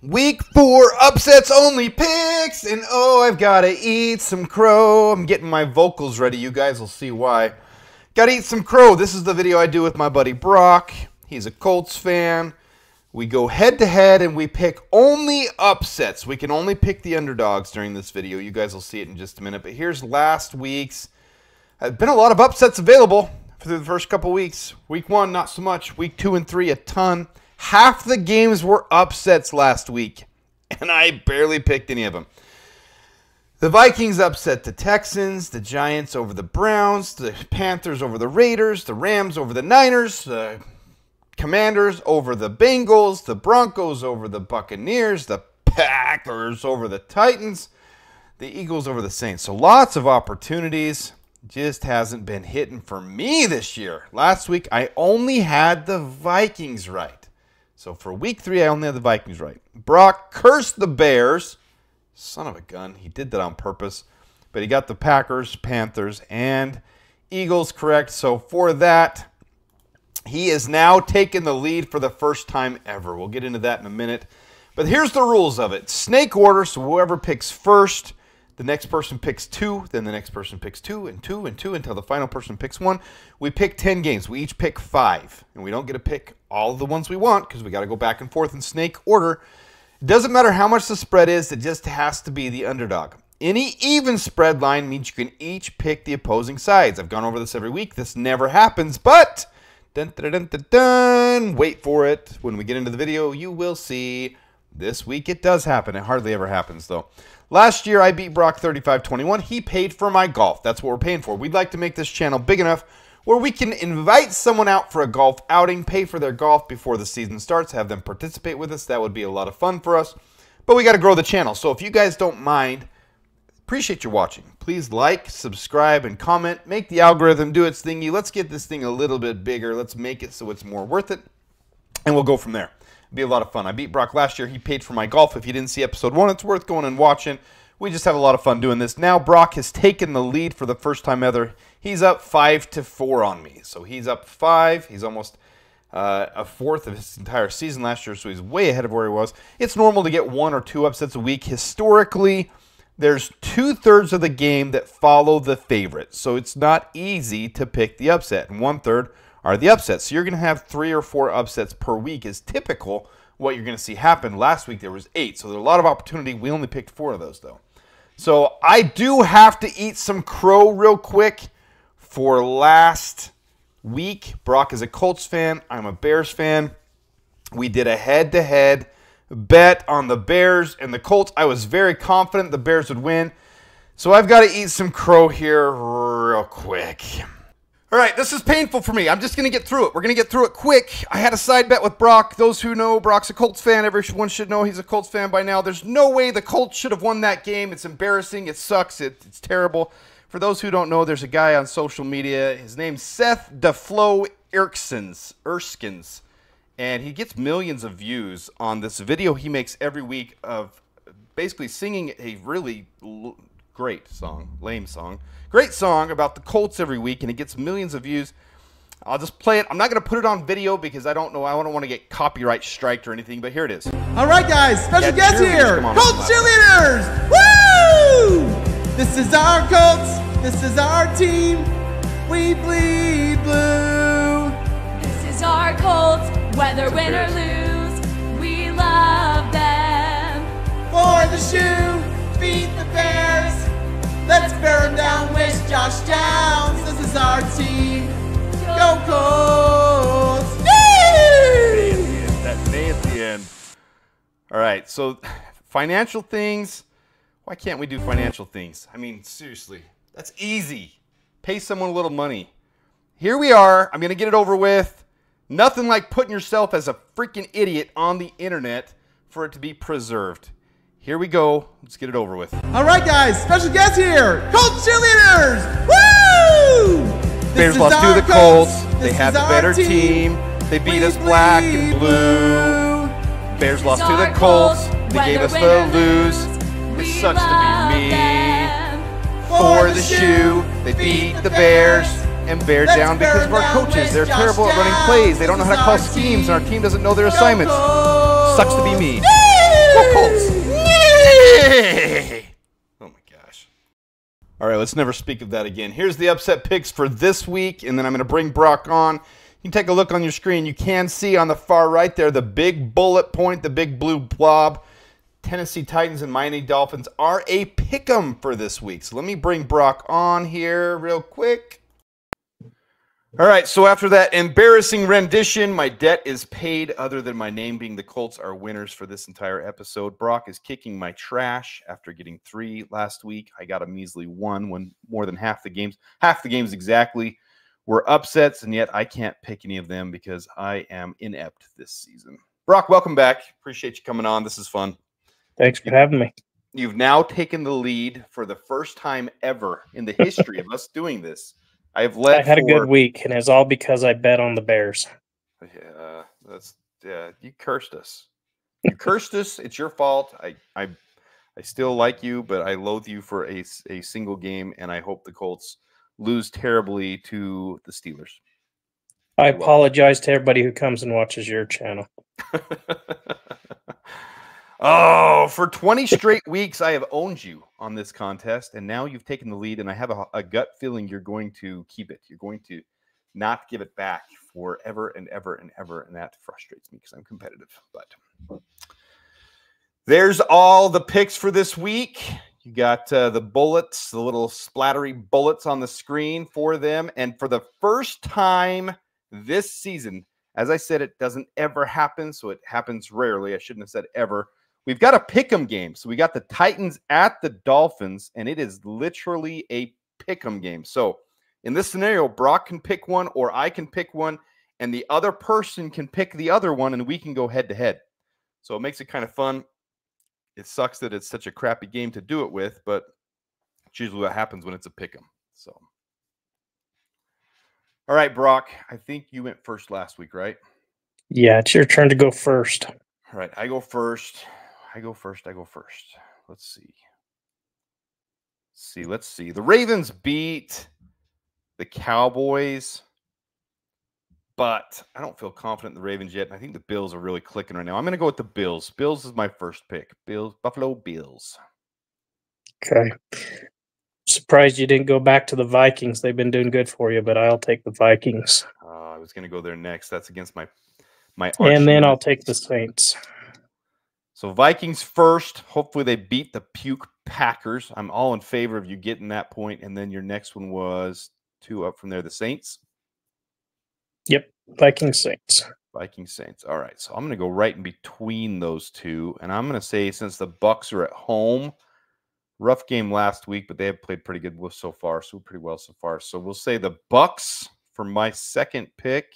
Week 4 upsets only picks, and oh, I've got to eat some crow. I'm getting my vocals ready. You guys will see why. Got to eat some crow. This is the video I do with my buddy Broc. He's a Colts fan. We go head to head and we pick only upsets. We can only pick the underdogs during this video. You guys will see it in just a minute. But here's last week's. There's been a lot of upsets available for the first couple weeks. Week 1, not so much. Week 2 and 3, a ton. Half the games were upsets last week, and I barely picked any of them. The Vikings upset the Texans, the Giants over the Browns, the Panthers over the Raiders, the Rams over the Niners, the Commanders over the Bengals, the Broncos over the Buccaneers, the Packers over the Titans, the Eagles over the Saints. So lots of opportunities. Just hasn't been hitting for me this year. Last week, I only had the Vikings right. So for week 3, I only had the Vikings right. Broc cursed the Bears. Son of a gun. He did that on purpose. But he got the Packers, Panthers, and Eagles correct. So for that, he is now taking the lead for the first time ever. We'll get into that in a minute. But here's the rules of it. Snake order, so whoever picks first, the next person picks 2, then the next person picks 2, and 2, and 2, until the final person picks 1. We pick 10 games. We each pick 5. And we don't get to pick all of the ones we want because we got to go back and forth in snake order. It doesn't matter how much the spread is. It just has to be the underdog. Any even spread line means you can each pick the opposing sides. I've gone over this every week. This never happens, but dun, dun, dun, dun, dun, wait for it. When we get into the video, you will see. This week it does happen. It hardly ever happens, though. Last year, I beat Broc 35-21. He paid for my golf. That's what we're paying for. We'd like to make this channel big enough where we can invite someone out for a golf outing, pay for their golf before the season starts, have them participate with us. That would be a lot of fun for us. But we got to grow the channel. So if you guys don't mind, appreciate your watching. Please like, subscribe, and comment. Make the algorithm do its thingy. Let's get this thing a little bit bigger. Let's make it so it's more worth it. And we'll go from there. Be a lot of fun. I beat Broc last year. He paid for my golf. If you didn't see episode 1, it's worth going and watching. We just have a lot of fun doing this. Now Broc has taken the lead for the first time ever. He's up 5-4 on me. So he's up 5. He's almost a fourth of his entire season last year, so he's way ahead of where he was. It's normal to get 1 or 2 upsets a week. Historically, there's 2/3 of the game that follow the favorite. So it's not easy to pick the upset. And 1/3 are the upsets. So you're going to have 3 or 4 upsets per week is typical what you're going to see happen. Last week there was 8, so there's a lot of opportunity. We only picked 4 of those, though. So I do have to eat some crow real quick for last week. Broc is a Colts fan. I'm a Bears fan. We did a head-to-head bet on the Bears and the Colts. I was very confident the Bears would win. So I've got to eat some crow here real quick. All right, this is painful for me. I'm just going to get through it. We're going to get through it quick. I had a side bet with Broc. Those who know, Broc's a Colts fan. Everyone should know he's a Colts fan by now. There's no way the Colts should have won that game. It's embarrassing. It sucks. It's terrible. For those who don't know, there's a guy on social media. His name's Seth DeFlo Erskins. And he gets millions of views on this video he makes every week of basically singing a really great song, lame song. Great song about the Colts every week, and it gets millions of views. I'll just play it. I'm not going to put it on video because I don't know. I don't want to get copyright striked or anything, but here it is. All right, guys. Special guest here. Colts cheerleaders. Woo! This is our Colts. This is our team. We bleed blue. This is our Colts. Whether win or lose, we love them. For the shoe, beat the Bears. Let's bear them down, wish Josh Downs. This is our team. Go Colts! Yay! That nay at the end. All right, so financial things. Why can't we do financial things? I mean, seriously, that's easy. Pay someone a little money. Here we are. I'm going to get it over with. Nothing like putting yourself as a freaking idiot on the internet for it to be preserved. Here we go. Let's get it over with. All right, guys. Special guest here. Colts cheerleaders. Woo! Bears lost to the Colts. They had the better team. They beat us black and blue. Bears lost to the Colts. They gave us the lose. It sucks to be me. For the shoe, they beat the Bears and bear down because of our coaches. They're terrible at running plays. They don't know how to call schemes, and our team doesn't know their assignments. Sucks to be me. All right, let's never speak of that again. Here's the upset picks for this week, and then I'm going to bring Broc on. You can take a look on your screen. You can see on the far right there the big bullet point, the big blue blob. Tennessee Titans and Miami Dolphins are a pick'em for this week. So let me bring Broc on here real quick. All right, so after that embarrassing rendition, my debt is paid other than my name being the Colts are winners for this entire episode. Broc is kicking my trash after getting 3 last week. I got a measly 1 when more than half the games exactly were upsets, and yet I can't pick any of them because I am inept this season. Broc, welcome back. Appreciate you coming on. This is fun. Thanks for having me. You've now taken the lead for the first time ever in the history of us doing this. I had a good week, and it's all because I bet on the Bears. Yeah, you cursed us. You cursed us. It's your fault. I still like you, but I loathe you for a single game, and I hope the Colts lose terribly to the Steelers. I apologize to everybody who comes and watches your channel. Oh, for 20 straight weeks, I have owned you on this contest, and now you've taken the lead, and I have a gut feeling you're going to keep it. You're going to not give it back forever and ever and ever, and that frustrates me because I'm competitive. But there's all the picks for this week. You got the bullets, the little splattery bullets on the screen for them, and for the first time this season, as I said, it doesn't ever happen, so it happens rarely. I shouldn't have said ever. We've got a pick'em game. So we got the Titans at the Dolphins, and it is literally a pick'em game. So in this scenario, Broc can pick one or I can pick one, and the other person can pick the other one, and we can go head-to-head. So it makes it kind of fun. It sucks that it's such a crappy game to do it with, but it's usually what happens when it's a pick'em. So, all right, Broc, I think you went first last week, right? Yeah, it's your turn to go first. All right, I go first. Let's see. The Ravens beat the Cowboys, but I don't feel confident in the Ravens yet. I think the Bills are really clicking right now. I'm going to go with the Bills. Bills is my first pick. Buffalo Bills. Okay. Surprised you didn't go back to the Vikings. They've been doing good for you, but I'll take the Vikings. I was going to go there next. That's against my and then I'll take the Saints. So Vikings first. Hopefully they beat the puke Packers. I'm all in favor of you getting that point. And then your next one was 2 up from there, the Saints. Yep, Vikings Saints. Vikings Saints. All right, so I'm going to go right in between those two. And I'm going to say since the Bucs are at home, rough game last week, but they have played pretty good so far. So pretty well so far. So we'll say the Bucs for my second pick.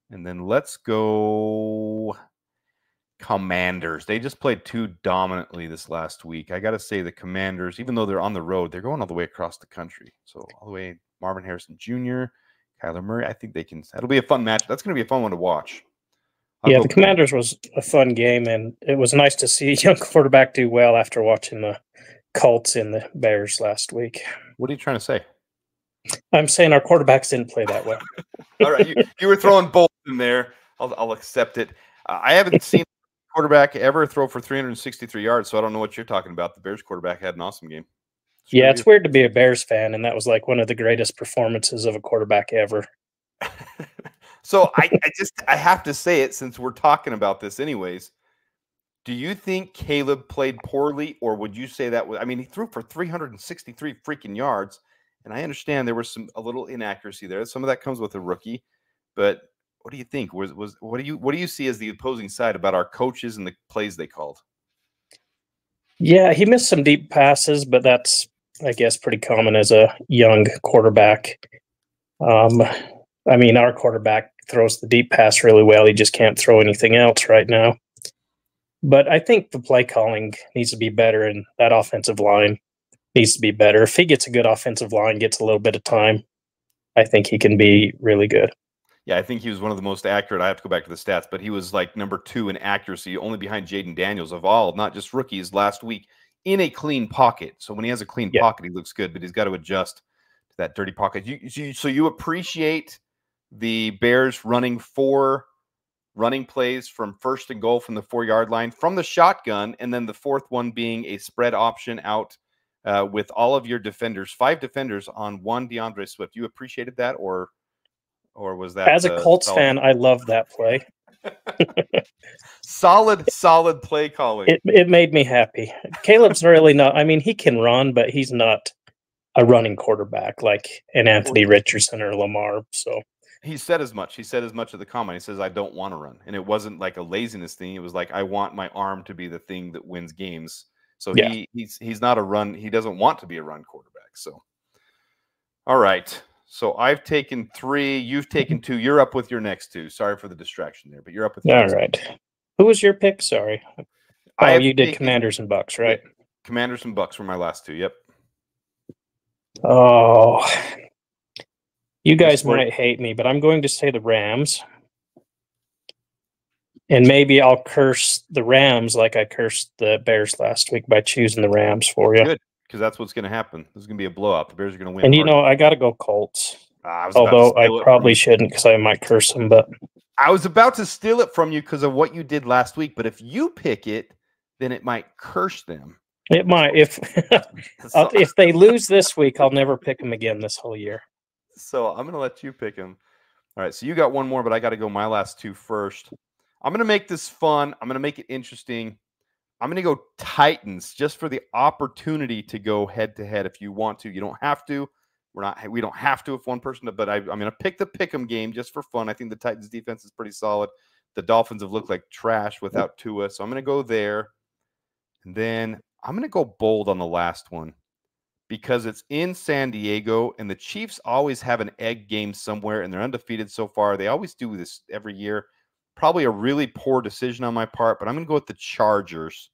And then let's go Commanders. They just played too dominantly this last week. I got to say the Commanders, even though they're on the road, they're going all the way across the country. So all the way Marvin Harrison Jr., Kyler Murray. I think they can. That'll be a fun match. That's going to be a fun one to watch. The Commanders was a fun game, and it was nice to see a young quarterback do well after watching the Colts and the Bears last week. What are you trying to say? I'm saying our quarterbacks didn't play that well. All right, you were throwing both in there. I'll accept it. I haven't seen a quarterback ever throw for 363 yards, so I don't know what you're talking about. The Bears quarterback had an awesome game. It's weird to be a Bears fan, and that was like one of the greatest performances of a quarterback ever. So I have to say it since we're talking about this anyways. Do you think Caleb played poorly, or would you say that was, he threw for 363 freaking yards, and I understand there was a little inaccuracy there. Some of that comes with a rookie, but what do you think? What do you see as the opposing side about our coaches and the plays they called? Yeah, he missed some deep passes, but that's, I guess, pretty common as a young quarterback. Our quarterback throws the deep pass really well. He just can't throw anything else right now. But I think the play calling needs to be better, and that offensive line needs to be better. If he gets a good offensive line, gets a little bit of time, I think he can be really good. Yeah, I think he was one of the most accurate. I have to go back to the stats, but he was like number 2 in accuracy, only behind Jaden Daniels of all, not just rookies, last week in a clean pocket. So when he has a clean pocket, he looks good, but he's got to adjust to that dirty pocket. So you appreciate the Bears running 4 running plays from first and goal from the 4-yard line from the shotgun, and then the fourth one being a spread option out with all of your defenders, 5 defenders on 1 DeAndre Swift. You appreciated that, or was that as a Colts fan? I love that play. solid play calling. It made me happy. Caleb's really not. I mean, he can run, but he's not a running quarterback like an Anthony Richardson or Lamar. So he said as much. He said as much at the combine. He says, "I don't want to run," and it wasn't like a laziness thing. It was like, "I want my arm to be the thing that wins games." So yeah. He's not a run. He doesn't want to be a run quarterback. So, all right. So I've taken 3. You've taken 2. You're up with your next 2. Sorry for the distraction there, but you're up with. All right. Who was your pick? Sorry. Oh, you did Commanders and Bucks, right? Commanders and Bucks were my last 2. Yep. Oh, you guys might hate me, but I'm going to say the Rams. And maybe I'll curse the Rams like I cursed the Bears last week by choosing the Rams for you. Good, because that's what's going to happen. This is going to be a blowout. The Bears are going to win. And, I got to go Colts. Although I probably shouldn't because I might curse them. But I was about to steal it from you because of what you did last week. But if you pick it, then it might curse them. It might. If they lose this week, I'll never pick them again this whole year. So I'm going to let you pick them. All right, so you got one more, but I got to go my last 2 first. I'm going to make this fun. I'm going to make it interesting. I'm going to go Titans just for the opportunity to go head-to-head if you want to. You don't have to. We don't have to if one person, but I'm going to pick the pick'em game just for fun. I think the Titans defense is pretty solid. The Dolphins have looked like trash without Tua, so I'm going to go there. And then I'm going to go bold on the last one because it's in San Diego, and the Chiefs always have an egg game somewhere, and they're undefeated so far. They always do this every year. Probably a really poor decision on my part, but I'm going to go with the Chargers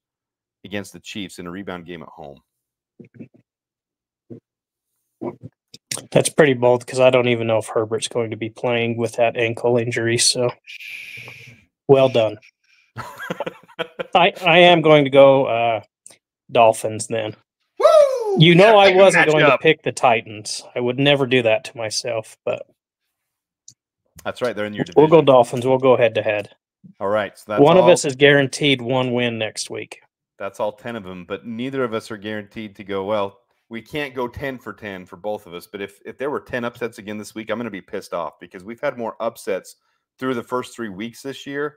against the Chiefs in a rebound game at home. That's pretty bold because I don't even know if Herbert's going to be playing with that ankle injury. So, well done. I am going to go Dolphins then. Woo! I wasn't going to pick the Titans. I would never do that to myself, but that's right. They're in your division. We'll go Dolphins. We'll go head-to-head. All right. So that's one of us is guaranteed 1 win next week. That's all 10 of them, but neither of us are guaranteed to go, well, we can't go 10 for 10 for both of us. But if there were 10 upsets again this week, I'm going to be pissed off because we've had more upsets through the first 3 weeks this year,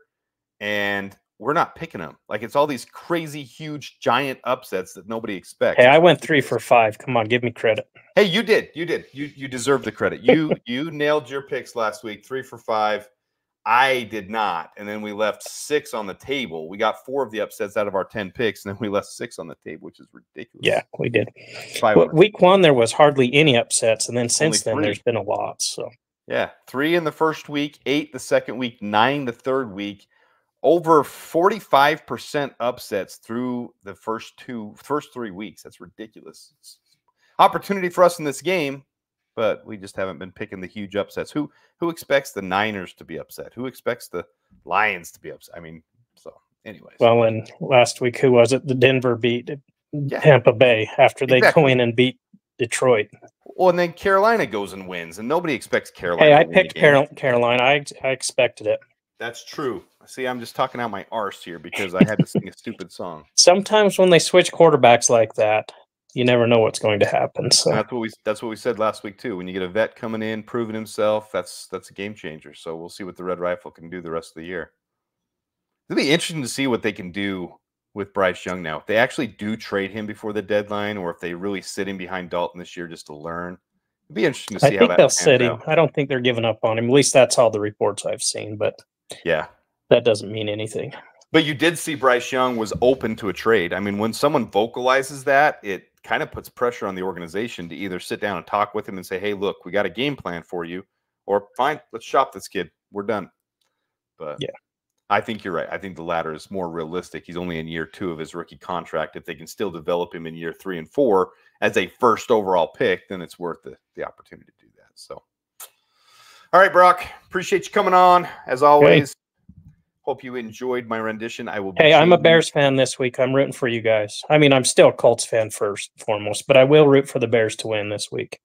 and we're not picking them. Like, it's all these crazy, huge, giant upsets that nobody expects. Hey, I went 3 for 5. Come on, give me credit. Hey, you did. You deserve the credit. You nailed your picks last week, 3 for 5. I did not. And then we left 6 on the table. We got 4 of the upsets out of our 10 picks, and then we left 6 on the table, which is ridiculous. Yeah, we did. Well, week 1, there was hardly any upsets, and then since then, there's been a lot. So yeah, 3 in the first week, 8 the second week, 9 the third week. Over 45% upsets through the first 3 weeks. That's ridiculous. It's opportunity for us in this game, but we just haven't been picking the huge upsets. Who expects the Niners to be upset? Who expects the Lions to be upset? I mean, so anyways. Well, and last week, who was it? The Denver beat Tampa Bay after they go in and beat Detroit. Well, and then Carolina goes and wins, and nobody expects Carolina. Hey, I picked Carolina. I expected it. That's true. See, I'm just talking out my arse here because I had to sing a stupid song. Sometimes when they switch quarterbacks like that, you never know what's going to happen. So that's what we said last week too. When you get a vet coming in, proving himself, that's a game changer. So we'll see what the Red Rifle can do the rest of the year. It'll be interesting to see what they can do with Bryce Young now. If they actually do trade him before the deadline, or if they really sit him behind Dalton this year just to learn. It'd be interesting to see how that. I think they'll sit him. I don't think they're giving up on him. At least that's all the reports I've seen. But yeah. That doesn't mean anything. But you did see Bryce Young was open to a trade. I mean, when someone vocalizes that, it kind of puts pressure on the organization to either sit down and talk with him and say, hey, look, we got a game plan for you, or fine, let's shop this kid. We're done. But yeah, I think you're right. I think the latter is more realistic. He's only in year 2 of his rookie contract. If they can still develop him in year 3 and 4 as a first overall pick, then it's worth the opportunity to do that. So, all right, Brock, appreciate you coming on as always. Okay. Hope you enjoyed my rendition. I will. Hey, I'm a Bears fan this week. I'm rooting for you guys. I mean, I'm still a Colts fan first and foremost, but I will root for the Bears to win this week.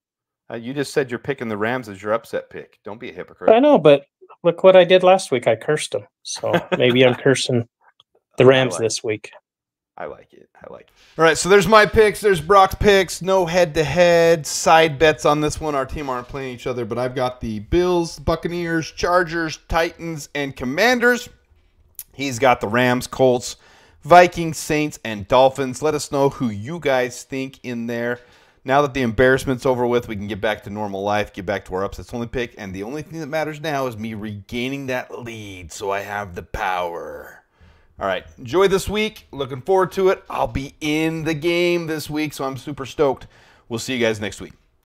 You just said you're picking the Rams as your upset pick. Don't be a hypocrite. I know, but look what I did last week. I cursed them. So maybe I'm cursing the Rams this week. I like it. I like it. All right, so there's my picks. There's Broc's picks. No head-to-head side bets on this one. Our team aren't playing each other, but I've got the Bills, Buccaneers, Chargers, Titans, and Commanders. He's got the Rams, Colts, Vikings, Saints, and Dolphins. Let us know who you guys think in there. Now that the embarrassment's over with, we can get back to normal life, get back to our upsets only pick, and the only thing that matters now is me regaining that lead so I have the power. All right, enjoy this week. Looking forward to it. I'll be in the game this week, so I'm super stoked. We'll see you guys next week.